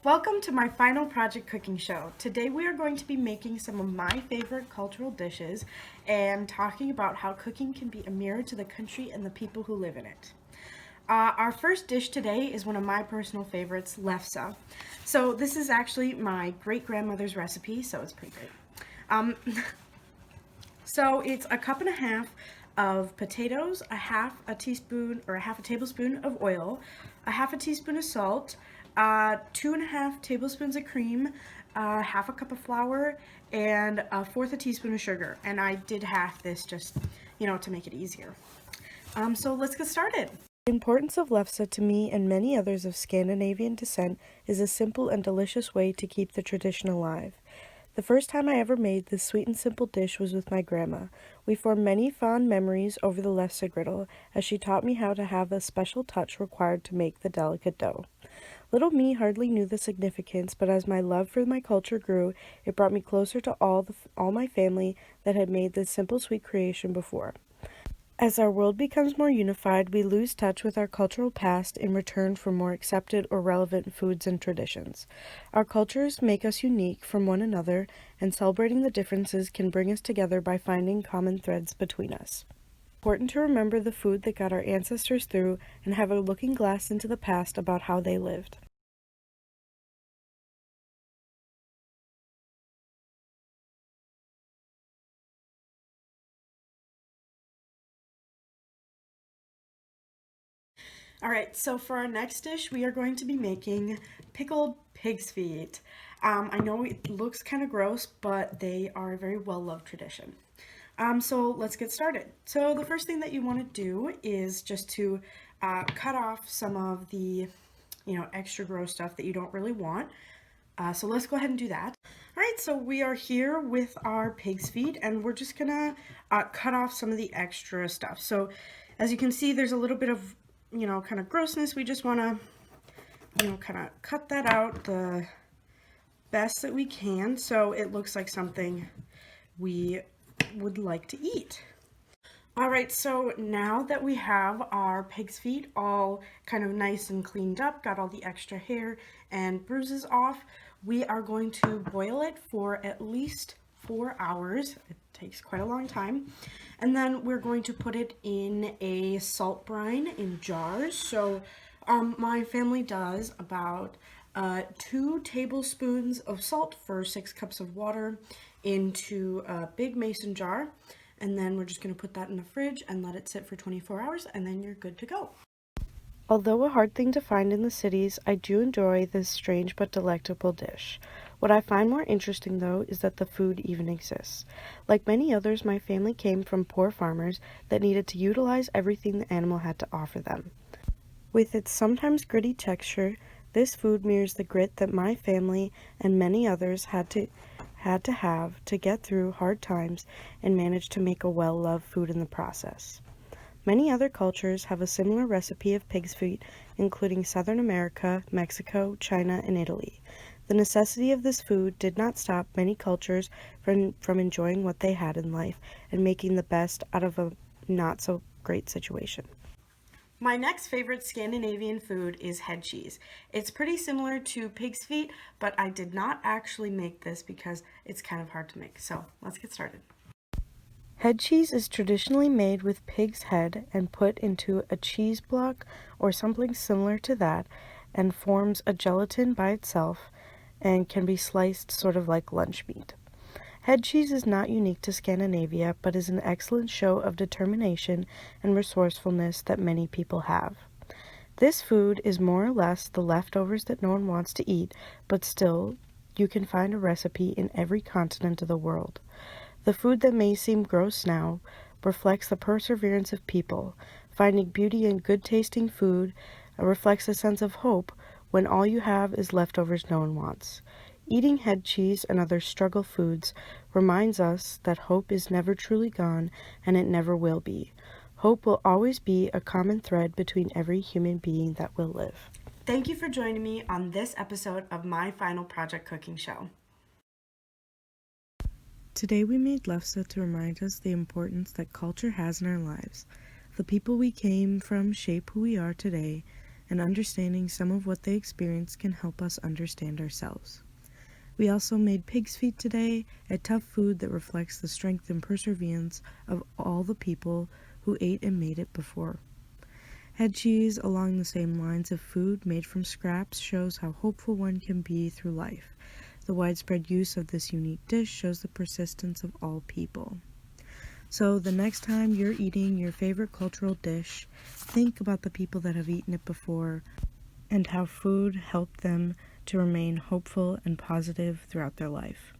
Welcome to my final project cooking show. Today we are going to be making some of my favorite cultural dishes and talking about how cooking can be a mirror to the country and the people who live in it. Our first dish today is one of my personal favorites, lefse. So this is actually my great-grandmother's recipe, so it's pretty great. Um, so it's a cup and a half of potatoes, a half a tablespoon of oil, a half a teaspoon of salt, 2.5 tablespoons of cream, half a cup of flour, and a fourth a teaspoon of sugar. And I did half this just, to make it easier. So let's get started. The importance of lefse to me and many others of Scandinavian descent is a simple and delicious way to keep the tradition alive. The first time I ever made this sweet and simple dish was with my grandma. We formed many fond memories over the lefse griddle, as she taught me how to have a special touch required to make the delicate dough. Little me hardly knew the significance, but as my love for my culture grew, it brought me closer to all my family that had made this simple sweet creation before. As our world becomes more unified, we lose touch with our cultural past in return for more accepted or relevant foods and traditions. Our cultures make us unique from one another, and celebrating the differences can bring us together by finding common threads between us. It's important to remember the food that got our ancestors through and have a looking glass into the past about how they lived. All right, so for our next dish, we are going to be making pickled pig's feet. I know it looks kind of gross, but they are a very well-loved tradition. So let's get started. So the first thing that you want to do is just to cut off some of the, extra gross stuff that you don't really want. So let's go ahead and do that. All right, so we are here with our pig's feet, and we're just gonna cut off some of the extra stuff. So as you can see, there's a little bit of, kind of grossness. We just wanna, kind of cut that out the best that we can so it looks like something we would like to eat. All right, so now that we have our pig's feet all kind of nice and cleaned up, got all the extra hair and bruises off, we are going to boil it for at least 4 hours. It takes quite a long time. And then we're going to put it in a salt brine in jars. So my family does about 2 tablespoons of salt for 6 cups of water into a big mason jar. And then we're just going to put that in the fridge and let it sit for 24 hours, and then you're good to go. Although a hard thing to find in the cities, I do enjoy this strange but delectable dish. What I find more interesting, though, is that the food even exists. Like many others, my family came from poor farmers that needed to utilize everything the animal had to offer them. With its sometimes gritty texture, this food mirrors the grit that my family and many others had to have to get through hard times and manage to make a well-loved food in the process. Many other cultures have a similar recipe of pig's feet, including Southern America, Mexico, China, and Italy. The necessity of this food did not stop many cultures from enjoying what they had in life and making the best out of a not-so-great situation. My next favorite Scandinavian food is head cheese. It's pretty similar to pig's feet, but I did not actually make this because it's kind of hard to make. So let's get started. Head cheese is traditionally made with pig's head and put into a cheese block or something similar to that and forms a gelatin by itself and can be sliced sort of like lunch meat. Head cheese is not unique to Scandinavia, but is an excellent show of determination and resourcefulness that many people have. This food is more or less the leftovers that no one wants to eat, but still, you can find a recipe in every continent of the world. The food that may seem gross now reflects the perseverance of people. Finding beauty in good-tasting food reflects a sense of hope when all you have is leftovers no one wants. Eating head cheese and other struggle foods reminds us that hope is never truly gone, and it never will be. Hope will always be a common thread between every human being that will live. Thank you for joining me on this episode of my final project cooking show. Today we made lefse to remind us the importance that culture has in our lives. The people we came from shape who we are today, and understanding some of what they experience can help us understand ourselves. We also made pig's feet today, a tough food that reflects the strength and perseverance of all the people who ate and made it before. Head cheese, along the same lines of food made from scraps, shows how hopeful one can be through life. The widespread use of this unique dish shows the persistence of all people. So the next time you're eating your favorite cultural dish, think about the people that have eaten it before and how food helped them to remain hopeful and positive throughout their life.